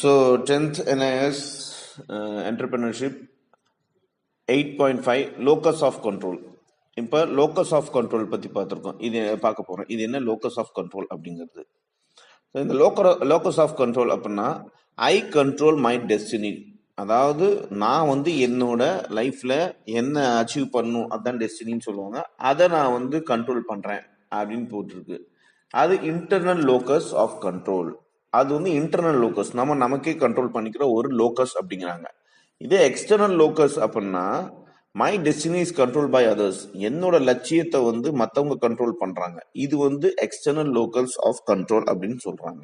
So 10th NIS entrepreneurship 8.5 locus of control. இப்போ locus of control பற்றி பார்த்துருக்கோம். இது பார்க்க போகிறோம். இது என்ன locus of control அப்படிங்கிறது. இந்த locus of control அப்படின்னா I control my destiny. அதாவது நான் வந்து என்னோட லைஃப்பில் என்ன அச்சீவ் பண்ணணும் அதுதான் டெஸ்டினின்னு சொல்லுவாங்க. அதை நான் வந்து கண்ட்ரோல் பண்ணுறேன் அப்படின்னு போட்டிருக்கு. அது இன்டர்னல் லோக்கஸ் ஆஃப் கண்ட்ரோல். அது வந்து இன்டர்னல் லோக்கஸ், நம்ம நமக்கே கண்ட்ரோல் பண்ணிக்கிற ஒரு லோக்கஸ் அப்படிங்கிறாங்க. இதே எக்ஸ்டர்னல் லோக்கஸ் அப்படின்னா my destiny is control by others, என்னோட லட்சியத்தை வந்து மற்றவங்க கண்ட்ரோல் பண்றாங்க. இது வந்து எக்ஸ்டர்னல் லோக்கஸ் ஆஃப் கண்ட்ரோல் அப்படின்னு சொல்றாங்க.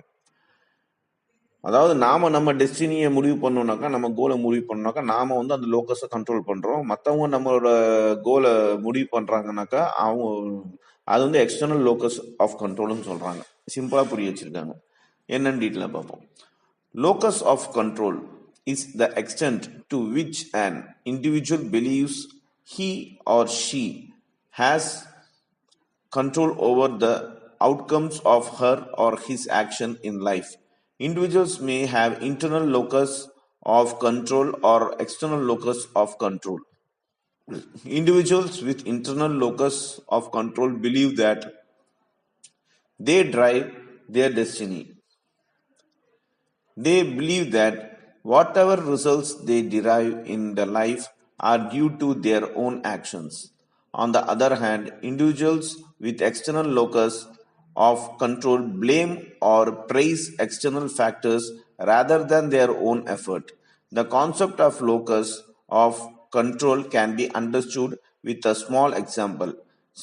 அதாவது நாம நம்ம டெஸ்டினியை முடிவு பண்ணோம்னாக்கா, நம்ம கோலை முடிவு பண்ணோம்னாக்கா நாம வந்து அந்த லோக்கஸை கண்ட்ரோல் பண்றோம். மற்றவங்க நம்மளோட கோலை முடிவு பண்றாங்கனாக்கா அவங்க அது வந்து எக்ஸ்டர்னல் லோக்கஸ் ஆஃப் கண்ட்ரோல்னு சொல்றாங்க. சிம்பிளா புரிய வச்சிருக்காங்க. என்னன்னு டீட்டெயிலாக பார்ப்போம். Locus of control is the extent to which an individual believes he or she has control over the outcomes of her or his action in life. Individuals may have internal locus of control or external locus of control. Individuals with internal locus of control believe that they drive their destiny. They believe that whatever results they derive in the life are due to their own actions. On the other hand, individuals with external locus of control blame or praise external factors rather than their own effort. The concept of locus of control can be understood with a small example.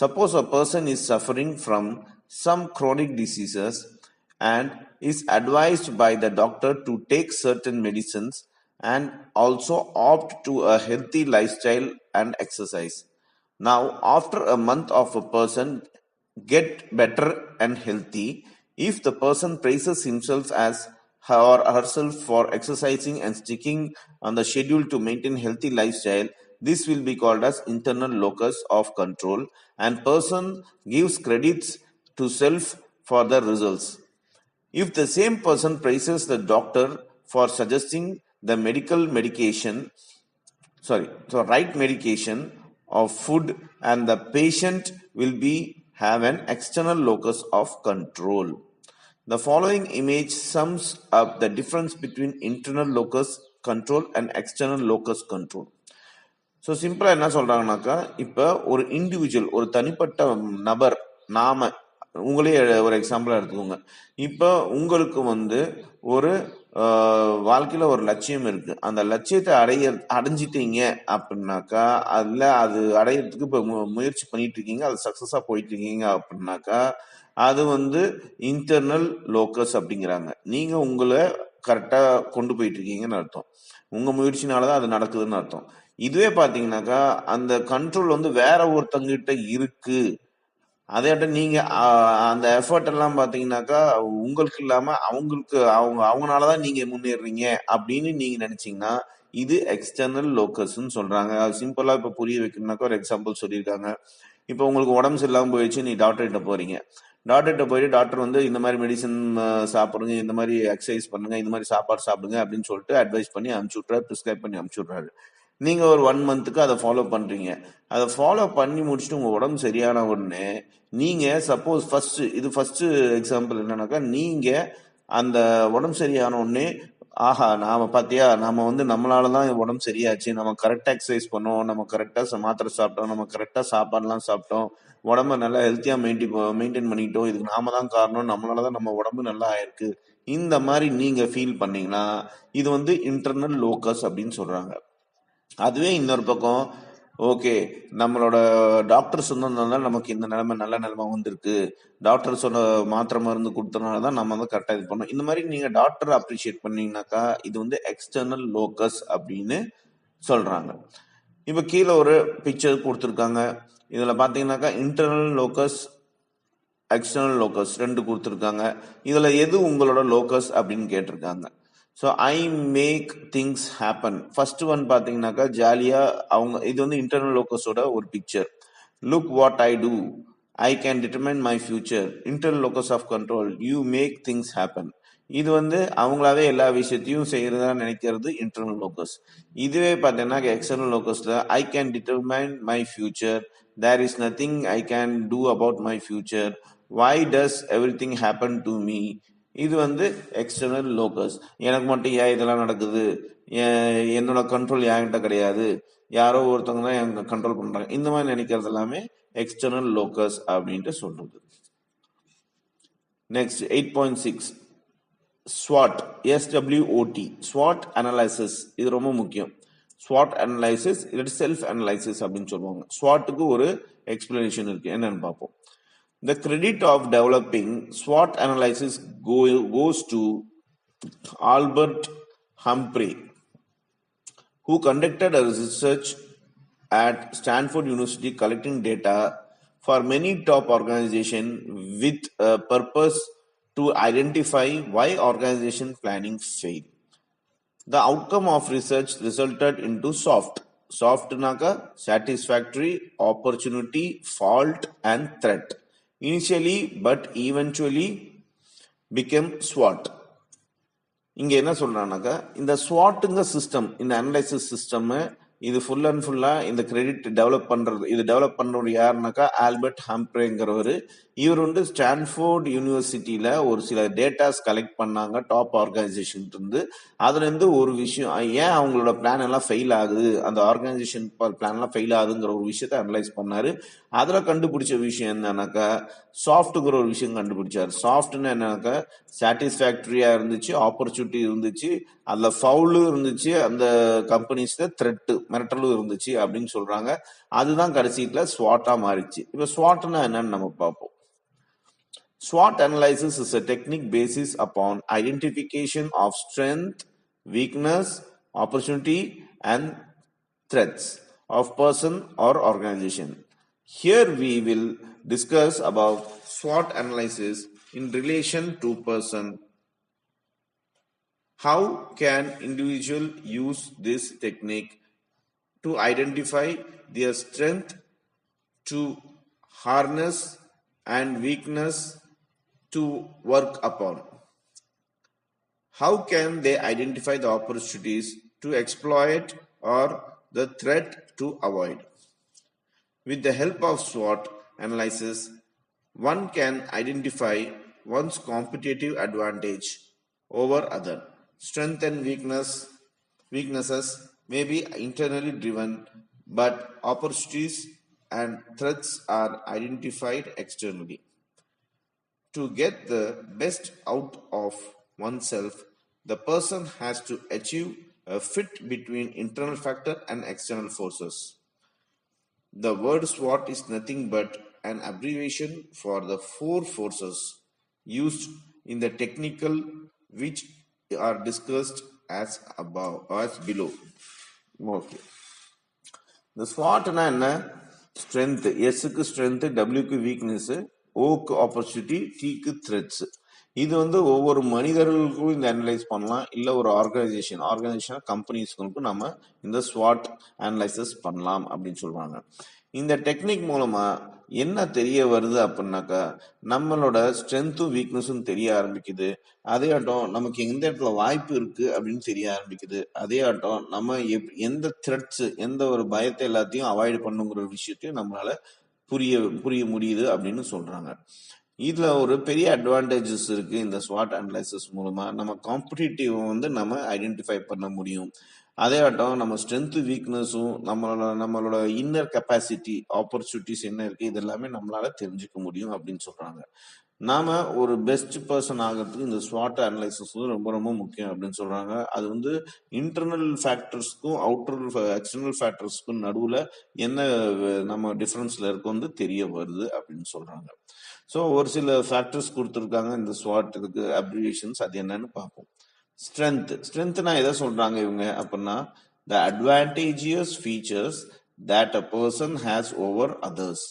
Suppose a person is suffering from some chronic diseases and is advised by the doctor to take certain medicines and also opt to a healthy lifestyle and exercise. Now, after a month of a person get better and healthy, if the person praises himself as her or herself for exercising and sticking on the schedule to maintain healthy lifestyle, this will be called as internal locus of control, and person gives credits to self for the results. If the same person praises the doctor for suggesting the right medication of food, and the patient will have an external locus of control. The following image sums up the difference between internal locus control and external locus control. So சிம்பிளாக என்ன சொல்கிறாங்கனாக்கா, இப்போ ஒரு individual, ஒரு தனிப்பட்ட நபர், நாம உங்களே ஒரு எக்ஸாம்பிளாக எடுத்துக்கோங்க. இப்போ உங்களுக்கு வந்து ஒரு வாழ்க்கையில் ஒரு லட்சியம் இருக்கு. அந்த லட்சியத்தை அடைஞ்சிட்டீங்க அப்படின்னாக்கா, அதில் அது அடையிறதுக்கு இப்போ முயற்சி பண்ணிட்டு இருக்கீங்க, அது சக்ஸஸாக போயிட்டு இருக்கீங்க அப்படின்னாக்கா, அது வந்து இன்டர்னல் லோக்கஸ் அப்படிங்கிறாங்க. நீங்கள் உங்களை கரெக்டாக கொண்டு போயிட்டு இருக்கீங்கன்னு அர்த்தம். உங்கள் முயற்சினாலதான் அது நடக்குதுன்னு அர்த்தம். இதுவே பார்த்தீங்கன்னாக்கா அந்த கண்ட்ரோல் வந்து வேற ஒருத்தங்கிட்ட இருக்கு. அதேட்ட நீங்க அந்த எஃபர்ட் எல்லாம் பாத்தீங்கன்னாக்கா உங்களுக்கு இல்லாம அவங்கனாலதான் நீங்க முன்னேறீங்க அப்படின்னு நீங்க நினைச்சீங்கன்னா இது எக்ஸ்டர்னல் லோக்கஸ்ன்னு சொல்றாங்க. அது சிம்பிளா இப்ப புரிய வைக்கணும்னாக்கா ஒரு எக்ஸாம்பிள் சொல்லியிருக்காங்க. இப்போ உங்களுக்கு உடம்பு சரியில்லாம போயிடுச்சு, நீ டாக்டர்கிட்ட போறீங்க. டாக்டர்கிட்ட போயிட்டு டாக்டர் வந்து இந்த மாதிரி மெடிசன் சாப்பிடுங்க, இந்த மாதிரி எக்ஸசைஸ் பண்ணுங்க, இந்த மாதிரி சாப்பாடு சாப்பிடுங்க அப்படின்னு சொல்லிட்டு அட்வைஸ் பண்ணி அனுப்பிச்சு விட்றாரு, ப்ரிஸ்கிரைப் பண்ணி அனுப்பிச்சு விட்றாரு. நீங்க ஒரு 1 மந்த்துக்கு அதை ஃபாலோ பண்றீங்க. அதை ஃபாலோ பண்ணி முடிச்சுட்டு உங்க உடம்பு சரியான உடனே நீங்க சப்போஸ் ஃபர்ஸ்ட் எக்ஸாம்பிள் என்னன்னாக்கா, நீங்க அந்த உடம்பு சரியான உடனே ஆஹா நாம வந்து நம்மளாலதான் உடம்பு சரியாச்சு, நம்ம கரெக்டா எக்ஸசைஸ் பண்ணோம், நம்ம கரெக்டா மாத்திரை சாப்பிட்டோம், நம்ம கரெக்டா சாப்பாடுலாம் சாப்பிட்டோம், உடம்ப நல்லா ஹெல்த்தியா மெயின்டைன் பண்ணிட்டோம், இதுக்கு நாம தான் காரணம், நம்மளாலதான் நம்ம உடம்பு நல்லா ஆயிருக்கு, இந்த மாதிரி நீங்க ஃபீல் பண்ணீங்கன்னா இது வந்து இன்டர்னல் லோக்கஸ் அப்படின்னு சொல்றாங்க. அதுவே இன்னொரு பக்கம், ஓகே நம்மளோட டாக்டர் சொன்னதுனால நமக்கு இந்த நல்ல நிலைமை வந்திருக்கு, டாக்டர் சொன்ன மாத்திரை மருந்து கொடுத்தனால தான் நம்ம வந்து கரெக்டாக இது பண்ணோம், இந்த மாதிரி நீங்க டாக்டர் அப்ரிஷியேட் பண்ணீங்கன்னாக்கா இது வந்து எக்ஸ்டர்னல் லோக்கஸ் அப்படின்னு சொல்றாங்க. இப்போ கீழே ஒரு பிக்சர் கொடுத்துருக்காங்க. இதுல பாத்தீங்கன்னாக்கா இன்டர்னல் லோக்கஸ், எக்ஸ்டர்னல் லோக்கஸ் ரெண்டு கொடுத்துருக்காங்க. இதுல எது உங்களோட லோக்கஸ் அப்படின்னு கேட்டிருக்காங்க. So I make things happen. First one பார்த்தீங்கன்னாக்கா ஜாலியா அவங்க, இது வந்து இன்டர்னல் லோக்கஸோட ஒரு picture. Look what I do, I can determine my future. Internal locus of control, you make things happen. இது வந்து அவங்களாவே எல்லா விஷயத்தையும் செய்யறதா நினைக்கிறது இன்டர்னல் லோக்கஸ். இதுவே பார்த்தீங்கன்னா எக்ஸ்டர்னல் லோக்கஸ்ல I can determine my future, there is nothing I can do about my future, why does everything happen to me. இது வந்து எக்ஸ்டர்னல் லோக்கஸ். எனக்கு மட்டும் ஏன் இதெல்லாம் நடக்குது, என்னோட கண்ட்ரோல் என்கிட்ட கிடையாது, யாரோ ஒருத்தவங்க தான் எங்க கண்ட்ரோல் பண்றாங்க, இந்த மாதிரி நினைக்கிறது எல்லாமே எக்ஸ்டர்னல் லோக்கஸ் அப்படின்ட்டு சொல்றது. Next 8.6 SWOT, SWOT, SWOT analysis. இது ரொம்ப முக்கியம். SWOT அனலைசிஸ் இல்லை செல்ஃப் அனலைசிஸ் அப்படின்னு சொல்லுவாங்க. SWOTக்கு ஒரு எக்ஸ்பிளனேஷன் இருக்கு, என்னன்னு பார்ப்போம். The credit of developing SWOT analysis goes to Albert Humphrey, who conducted a research at Stanford University collecting data for many top organizations with a purpose to identify why organization planning fail. The outcome of research resulted into SOFT. SOFT naka satisfactory, opportunity, fault and threat. Initially but eventually became SWOT. இங்க என்ன சொல்றானாக்கா, இந்த ஸ்வாட்டுங்க system, இந்த analysis system, இது full and ஃபுல்லா இந்த credit develop பண்றது, இது develop பண்றவர் யாருனாக்கா ஆல்பர்ட் ஹம்ப்ரேங்கிறவர். இவர் வந்து ஸ்டான்ஃபோர்ட் யூனிவர்சிட்டியில ஒரு சில டேட்டாஸ் கலெக்ட் பண்ணாங்க டாப் ஆர்கனைசேஷன் இருந்து. அதுல இருந்து ஒரு விஷயம், ஏன் அவங்களோட பிளான் எல்லாம் ஃபெயில் ஆகுது, அந்த ஆர்கனைசேஷன் பிளான் எல்லாம் ஃபெயில் ஆகுதுங்கிற ஒரு விஷயத்த அனலைஸ் பண்ணாரு. அதுல கண்டுபிடிச்ச விஷயம் என்னன்னாக்கா சாஃப்ட்ங்கிற ஒரு விஷயம் கண்டுபிடிச்சாரு. சாஃப்ட்னு என்னன்னாக்கா சாட்டிஸ்பாக்டரியா இருந்துச்சு, ஆப்பர்ச்சுனிட்டி இருந்துச்சு, அதுல ஃபவுலும் இருந்துச்சு, அந்த கம்பெனிஸ்ல த்ரெட் மிரட்டலும் இருந்துச்சு அப்படின்னு சொல்றாங்க. அதுதான் கடைசியில ஸ்வாட்டா மாறிச்சு. இப்ப ஸ்வாட்னா என்னன்னு நம்ம பார்ப்போம். SWOT analysis is a technique based upon identification of strength, weakness, opportunity and threats of person or organization. Here we will discuss about SWOT analysis in relation to person. How can individual use this technique to identify their strength, to harness and weakness to work upon? How can they identify the opportunities to exploit or the threat to avoid? With the help of SWOT analysis, one can identify one's competitive advantage over other. Strength and weaknesses may be internally driven, but opportunities and threats are identified externally. To get the best out of oneself, the person has to achieve a fit between internal factor and external forces. The word SWOT is nothing but an abbreviation for the four forces used in the technical, which are discussed as above, as below. Okay. The SWOT na enna? Strength. S க்கு strength, W க்கு weakness, O க்கு opportunity, T க்கு threats. இது வந்து ஒவ்வொரு மனிதர்களுக்கும் இந்த analyse பண்ணலாம், இல்ல ஒரு ஆர்கனைசேஷன் கம்பெனிஸ்களுக்கும் நம்ம இந்த ஸ்வாட் அனலைசிஸ் பண்ணலாம் அப்படின்னு சொல்றாங்க. இந்த டெக்னிக் மூலமா என்ன தெரிய வருது அப்படின்னாக்கா, நம்மளோட ஸ்ட்ரென்த்தும் வீக்னஸும் தெரிய ஆரம்பிக்குது. அதே ஆட்டம் நமக்கு எந்த இடத்துல வாய்ப்பு இருக்கு அப்படின்னு தெரிய ஆரம்பிக்குது. அதே ஆட்டம் நம்ம எந்த த்ரெட்ஸ், எந்த ஒரு பயத்தை எல்லாத்தையும் அவாய்ட் பண்ணுங்கிற விஷயத்தையும் நம்மளால புரிய முடியுது அப்படின்னு சொல்றாங்க. இதுல ஒரு பெரிய அட்வான்டேஜஸ் இருக்கு. இந்த ஸ்வாட் அனலைசிஸ் மூலமா நம்ம காம்படிட்டிவ் வந்து நம்ம ஐடென்டிஃபை பண்ண முடியும். அதே ஆட்டம் நம்ம ஸ்ட்ரென்த் வீக்னஸும் நம்மளோட இன்னர் கெப்பாசிட்டி, ஆப்பர்ச்சுனிட்டிஸ் என்ன இருக்கு, இது எல்லாமே நம்மளால தெரிஞ்சுக்க முடியும் அப்படின்னு சொல்றாங்க. நாம ஒரு பெஸ்ட் பர்சன் ஆகிறதுக்கு இந்த ஸ்வாட் அனலைசிஸ் வந்து ரொம்ப ரொம்ப முக்கியம் அப்படின்னு சொல்றாங்க. அது வந்து இன்டர்னல் ஃபேக்டர்ஸ்க்கும் எக்ஸ்டர்னல் ஃபேக்டர்ஸ்க்கும் நடுவுல என்ன நம்ம டிஃபரன்ஸ்ல இருக்கும் வந்து தெரிய வருது அப்படின்னு சொல்றாங்க. ஸோ ஒரு சில ஃபேக்டர்ஸ் கொடுத்துருக்காங்க இந்த ஸ்வாட் இதுக்கு அப்ரிவியேஷன்ஸ், அது என்னன்னு பார்ப்போம். ஸ்ட்ரென்த்னா எதை சொல்றாங்க இவங்க அப்படின்னா, the advantageous features that a person has over others.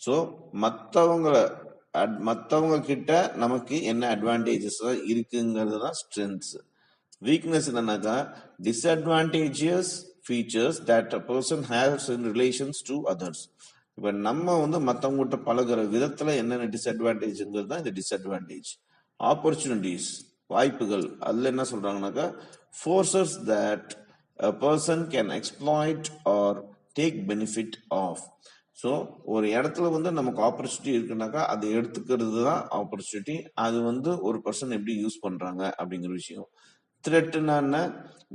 So மற்றவங்க கிட்ட நமக்கு என்ன அட்வான்டேஜஸ் இருக்குங்கிறது தான் ஸ்ட்ரென்த்ஸ். வீக்னஸ் என்னன்னாக்கா, disadvantageous features that a person has in relations to others. இப்ப நம்ம வந்து மற்றவங்ககிட்ட பழகிற விதத்துல என்னென்ன டிஸ்அட்வான்டேஜ்ங்கிறது தான் இந்த டிஸ்அட்வான்டேஜ். ஆப்பர்ச்சுனிட்டிஸ், வாய்ப்புகள் அதில் என்ன சொல்றாங்கன்னாக்கா forces that a person can exploit or take benefit of. So ஒரு இடத்துல வந்து நமக்கு ஆப்பர்ச்சுனிட்டி இருக்குனாக்கா அதை எடுத்துக்கிறது தான் ஆப்பர்ச்சுனிட்டி. அது வந்து ஒரு பர்சன் எப்படி யூஸ் பண்றாங்க அப்படிங்கிற விஷயம். த்ரெட்னா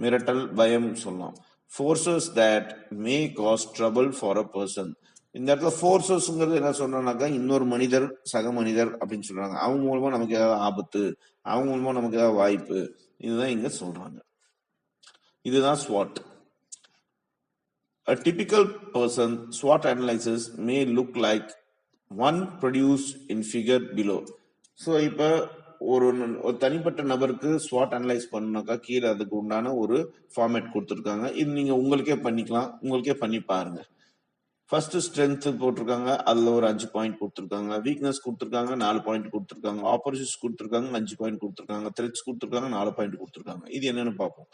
மிரட்டல், பயம் சொல்லலாம். Forces that may cos trouble for a person. இந்த இடத்துல ஃபோர்ஸஸ்ங்கிறது என்ன சொல்றாங்கனாக்கா இன்னொரு மனிதர், சக மனிதர் அப்படின்னு சொல்றாங்க. அவங்க மூலமா நமக்கு ஏதாவது ஆபத்து, அவங்க மூலமா நமக்கு ஏதாவது வாய்ப்பு, இதுதான் இங்க சொல்றாங்க. இதுதான் SWOT. A typical person SWOT analysis may look like one produced in figure below. So இப்போ ஒரு தனிப்பட்ட நபருக்கு SWOT அனலைஸ் பண்ணாக்கா கீழே அதுக்கு உண்டான ஒரு ஃபார்மேட் கொடுத்துருக்காங்க. இது நீங்க உங்களுக்கே பண்ணிக்கலாம், உங்களுக்கே பண்ணி பாருங்க. ஃபர்ஸ்ட் ஸ்ட்ரென்த் போட்டிருக்காங்க, அதுல ஒரு 5 பாயிண்ட் கொடுத்துருக்காங்க. வீக்னஸ் கொடுத்துருக்காங்க, 4 பாயிண்ட் கொடுத்துருக்காங்க. ஆப்பர்ச்சுனிட்டிஸ் கொடுத்துருக்காங்க, 5 பாயிண்ட் கொடுத்துருக்காங்க. த்ரெட்ஸ் கொடுத்துருக்காங்க, 4 பாயிண்ட் கொடுத்துருக்காங்க. இது என்னன்னு பார்ப்போம்.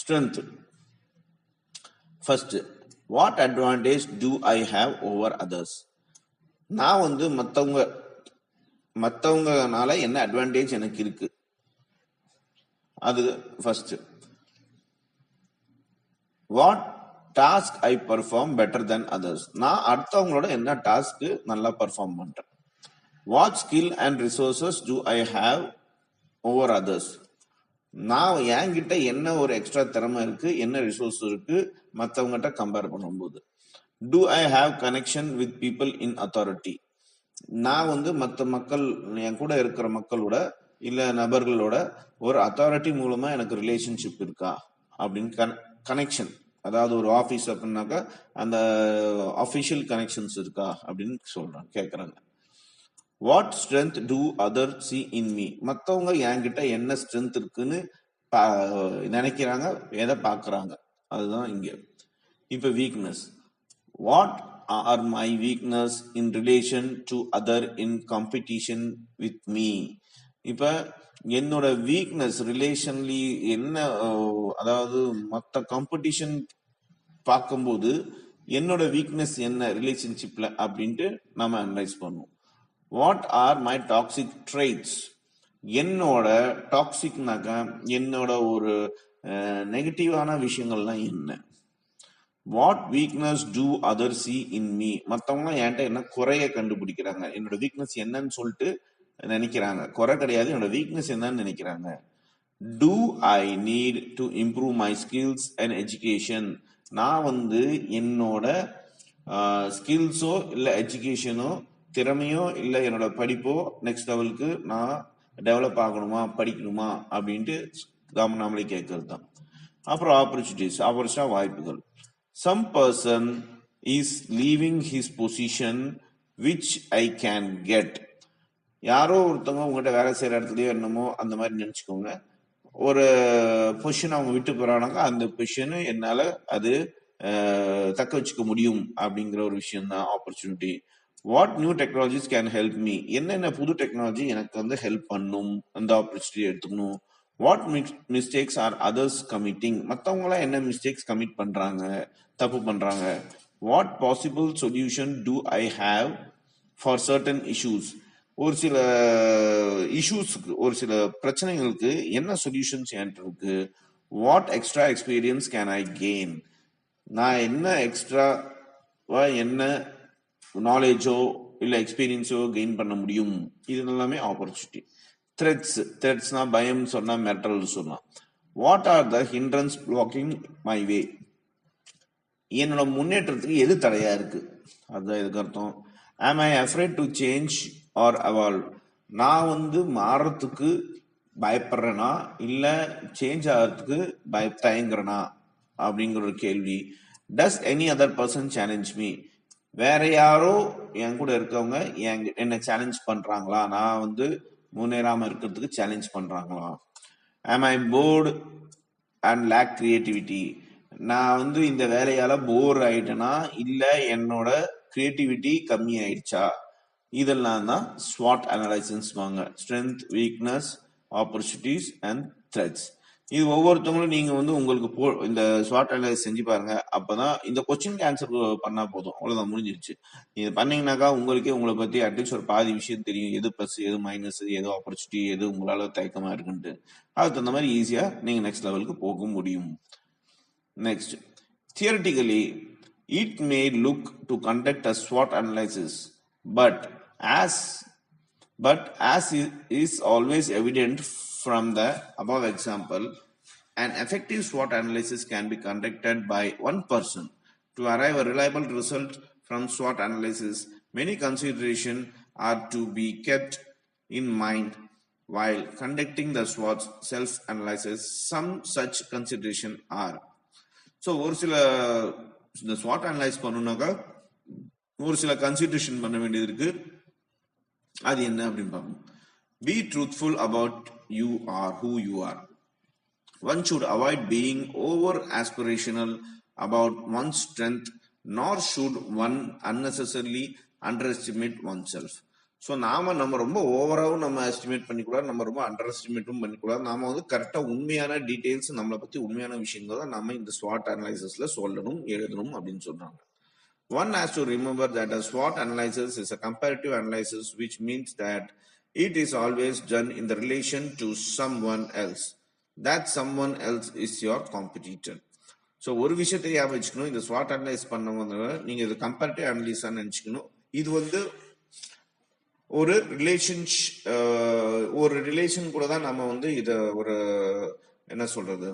Strength first, what advantage to I have over others? நான் வந்து மற்றவங்கனால என்ன அட்வான்டேஜ் எனக்கு இருக்கு, அது first. What task I perform better then others? நான் அடுத்தவங்களோட என்ன டாஸ்க் நல்லா பர்ஃபார்ம் பண்றேன். What skill and resources to I have over others? நான் என்கிட்ட என்ன ஒரு எக்ஸ்ட்ரா திறமை இருக்கு, என்ன ரிசோர்ஸ் இருக்கு மற்றவங்ககிட்ட கம்பேர் பண்ணும்போது. To I have connection with people in authority? நான் வந்து மற்ற மக்கள், என் கூட இருக்கிற மக்களோட இல்ல நபர்களோட ஒரு அத்தாரிட்டி மூலமா எனக்கு ரிலேஷன்ஷிப் இருக்கா அப்படின்னு கனெக்ஷன், அதாவது ஒரு ஆபீஸ் அப்படின்னாக்கா அந்த அபிஷியல் கனெக்ஷன்ஸ் இருக்கா அப்படின்னு சொல்றாங்க, கேட்கறாங்க. What strength to other see in me? மற்றவங்க என்கிட்ட என்ன ஸ்ட்ரென்த் இருக்குன்னு நினைக்கிறாங்க, எதை பாக்குறாங்க, அதுதான் இங்க. இப்ப weakness, what are my weakness in relation to other in competition with me? இப்ப என்னோட வீக்னஸ் ரிலேஷன்லி என்ன, அதாவது மற்ற காம்படிஷன் பார்க்கும்போது என்னோட வீக்னஸ் என்ன ரிலேஷன்ஷிப்ல அப்படின்ட்டு நம்ம அனலைஸ் பண்ணுவோம். What are my toxic traits? என்னோட டாக்ஸிக்னாக்கா என்னோட ஒரு நெகட்டிவான விஷயங்கள்லாம் என்ன. What weakness do other see in me? மற்றவங்க என்கிட்ட என்ன குறைய கண்டுபிடிக்கிறாங்க, என்னோட வீக்னஸ் என்னன்னு சொல்லிட்டு நினைக்கிறாங்க. குறை கிடையாது, என்னோட வீக்னஸ் என்னன்னு நினைக்கிறாங்க. Do I need to improve my skills and education? நான் வந்து என்னோட ஸ்கில்ஸோ இல்லை எஜுகேஷனோ, திறமையோ இல்லை என்னோட படிப்போ நெக்ஸ்ட் லெவலுக்கு நான் டெவலப் ஆகணுமா, படிக்கணுமா அப்படின்ட்டு நாமளே கேட்கறது தான். அப்புறம் ஆப்பர்ச்சுனிட்டிஸ், வாய்ப்புகள். Some person is leaving his position which I can get. யாரோ ஒருத்தவங்க உங்ககிட்ட வேலை செய்யற இடத்துலயோ என்னமோ அந்த மாதிரி நினைச்சுக்கோங்க, ஒரு பொசிஷன் அவங்க விட்டு போறானாக்கா அந்த பொசிஷன் என்னால அது தக்க வச்சுக்க முடியும் அப்படிங்கிற ஒரு விஷயம் தான் opportunity. What new technologies can help me? என்னென்ன புது டெக்னாலஜி எனக்கு வந்து ஹெல்ப் பண்ணும், அந்த ஆப்பர்ச்சுனிட்டி எடுத்துக்கணும். What mistakes R others committing? மற்றவங்களாம் என்ன மிஸ்டேக்ஸ் கமிட் பண்றாங்க, தப்பு பண்றாங்க. What possible solution to I have for certain issues? ஒரு சில இஷ்யூஸ்க்கு, ஒரு சில பிரச்சனைகளுக்கு என்ன சொல்யூஷன்ஸ் என்கிட்ட இருக்கு. What extra experience can I gain? நான் என்ன எக்ஸ்ட்ராவா என்ன நாலேஜோ இல்ல எக்ஸ்பீரியன்ஸோ கெயின் பண்ண முடியும். இது எல்லாமே ஆப்பர்ச்சுனிட்டி. த்ரெட்ஸ்னா பயம் சொன்னா, மிரட்டல் சொல்லலாம். What are the hindrance blocking my way? என்னோட முன்னேற்றத்துக்கு எது தடையா இருக்கு, அதுதான் இதுக்கு அர்த்தம். Am I afraid to change or evolve? நான் வந்து மாறுறதுக்கு பயப்படுறேனா இல்ல சேஞ்ச் ஆகிறதுக்கு தயங்குறேனா அப்படிங்கிற ஒரு கேள்வி. டஸ் any other person challenge me? வேற யாரோ என் கூட இருக்கவங்க என்ன சேலஞ்ச் பண்றாங்களா, நான் வந்து முன்னேறாம இருக்கிறதுக்கு சேலஞ்ச் பண்றாங்களா. ஆம் ஐ போர்டு அண்ட் லேக் கிரியேட்டிவிட்டி? நான் வந்து இந்த வேலையால போர் ஆயிட்டேனா இல்ல என்னோட கிரியேட்டிவிட்டி கம்மி ஆயிடுச்சா. இதெல்லாம் தான் SWOT அனலைசிஸ் வாங்க. Strength, weakness, opportunities and threads. இது ஒவ்வொருத்தவங்களும் நீங்க வந்து உங்களுக்கு இந்த SWOT அனலைசிஸ் செஞ்சு பாருங்க. அப்பதான் இந்த கொஸ்டினுக்கு ஆன்சர் பண்ணா போதும், அவ்வளவுதான், முடிஞ்சிருச்சு. நீங்க பண்ணீங்கன்னாக்கா உங்களுக்கே உங்களை பத்தி அட்லீஸ்ட் ஒரு பாதி விஷயம் தெரியும். எது பிளஸ், எது மைனஸ், எது ஆப்பர்ச்சுனிட்டி, எது உங்களால தயக்கமா இருக்குன்ட்டு. அதுக்கு தகுந்த மாதிரி ஈஸியா நீங்க நெக்ஸ்ட் லெவலுக்கு போக முடியும். Next, theoretically it may look to conduct a SWOT analysis, but as is always evident from the above example, an effective SWOT analysis can be conducted by one person. To arrive a reliable result from SWOT analysis, many considerations are to be kept in mind while conducting the SWOT self-analysis. Some such considerations are. So ஒரு சில இந்த SWOT analyse பண்ணணும்னாக்கா ஒரு சில consideration பண்ண வேண்டியது இருக்கு. அது என்ன அப்படின்னு பார்க்கணும். Be truthful about you are who you are. One should avoid being over aspirational about one's strength, nor should one unnecessarily underestimate oneself. So நம்ம ரொம்ப ஓவராகவும் நம்ம எஸ்டிமேட் பண்ணிக்கூடாது, நம்ம ரொம்ப அண்டர் எஸ்டிமேட்டும் பண்ணிக்கூடாது. நாம வந்து கரெக்டா உண்மையான டீடைல்ஸ், நம்மளை பத்தி உண்மையான விஷயங்கள் தான் நம்ம இந்த SWOT அனலைசிஸ்ல சொல்லணும், எழுதணும் அப்படின்னு சொல்றாங்க. One has to remember that a SWOT analysis is a comparative analysis, which means that it is always done in the relation to someone else. That someone else is your competitor. So ஒரு விஷயத்தை ஞாபகம் வச்சுக்கணும், இந்த SWOT analyse பண்ணவங்க நீங்க இது comparative அனலிஸா நினைச்சுக்கணும். இது வந்து ஒரு ரிலேஷன் கூட தான் நம்ம வந்து இத ஒரு என்ன சொல்றது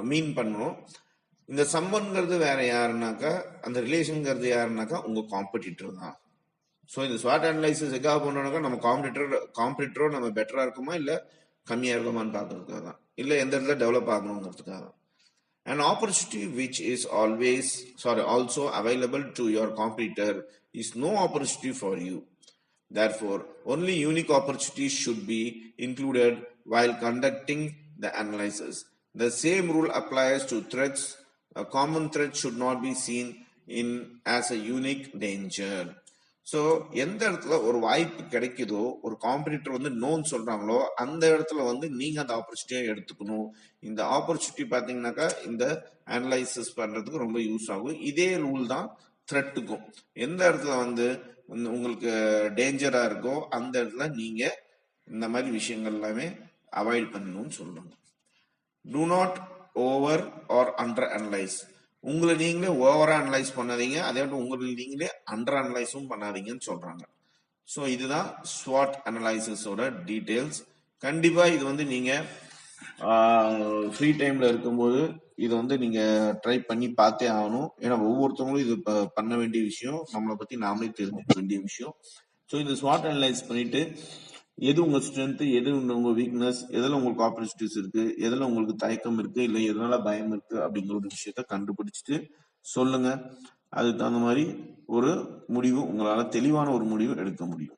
மீன் பண்ணணும். இந்த சம்பன்ங்கிறது வேற யாருன்னாக்கா, அந்த ரிலேஷன்ங்கிறது யாருன்னாக்கா உங்க காம்படிட்டர் தான். ஸோ இந்த SWOT அனலைசிஸ் எக்காக பண்ணோம்னாக்கா நம்ம காம்படிட்டரோ நம்ம பெட்டரா இருக்குமா இல்ல கம்மியா இருக்குமான்னு பாக்குறதுக்காக தான், இல்ல எந்த இடத்துல டெவலப் ஆகணுங்கிறதுக்காக தான். An opportunity which is also available to your competitor is no opportunity for you. Therefore, only unique opportunities should be included while conducting the analysis. The same rule applies to threats. A common threat should not be seen as a unique danger. So எந்த இடத்துல ஒரு வாய்ப்பு கிடைக்குதோ, ஒரு competitor வந்து நோன்னு சொல்றாங்களோ, அந்த இடத்துல வந்து நீங்க அந்த ஆப்பர்ச்சுனிட்டியா எடுத்துக்கணும். இந்த ஆப்பர்ச்சுனிட்டி பாத்தீங்கன்னாக்கா இந்த அனலைசிஸ் பண்றதுக்கு ரொம்ப யூஸ் ஆகும். இதே ரூல் தான் த்ரெட்டுக்கும். எந்த இடத்துல வந்து உங்களுக்கு டேஞ்சரா இருக்கோ அந்த இடத்துல நீங்க இந்த மாதிரி விஷயங்கள் எல்லாமே அவாய்ட் பண்ணணும்னு சொல்லுவாங்க. Do not over or under analyze. உங்களை நீங்களே ஓவரா அனலைஸ் பண்ணாதீங்க, அதே மாதிரி உங்களை நீங்களே அண்டர் அனலைஸும் பண்ணாதீங்கன்னு சொல்றாங்க. ஸோ இதுதான் SWOT அனலைசிஸோட டீடைல்ஸ். கண்டிப்பா இது வந்து நீங்க ஃப்ரீ டைம்ல இருக்கும்போது இதை வந்து நீங்க ட்ரை பண்ணி பார்த்தே ஆகணும். ஏன்னா ஒவ்வொருத்தவங்களும் இது பண்ண வேண்டிய விஷயம், நம்மளை பத்தி நாமளே தெரிஞ்சுக்க வேண்டிய விஷயம். ஸோ இந்த SWOT அனலைஸ் பண்ணிட்டு எது உங்க ஸ்ட்ரென்த், எது உங்க வீக்னஸ், எதுல உங்களுக்கு ஆப்பர்ச்சுனிட்டிஸ் இருக்கு, எதுல உங்களுக்கு தயக்கம் இருக்கு, இல்ல எதனால பயம் இருக்கு அப்படிங்கிற ஒரு விஷயத்த கண்டுபிடிச்சிட்டு சொல்லுங்க. அதுக்கு தகுந்த மாதிரி ஒரு முடிவு, உங்களால தெளிவான ஒரு முடிவு எடுக்க முடியும்.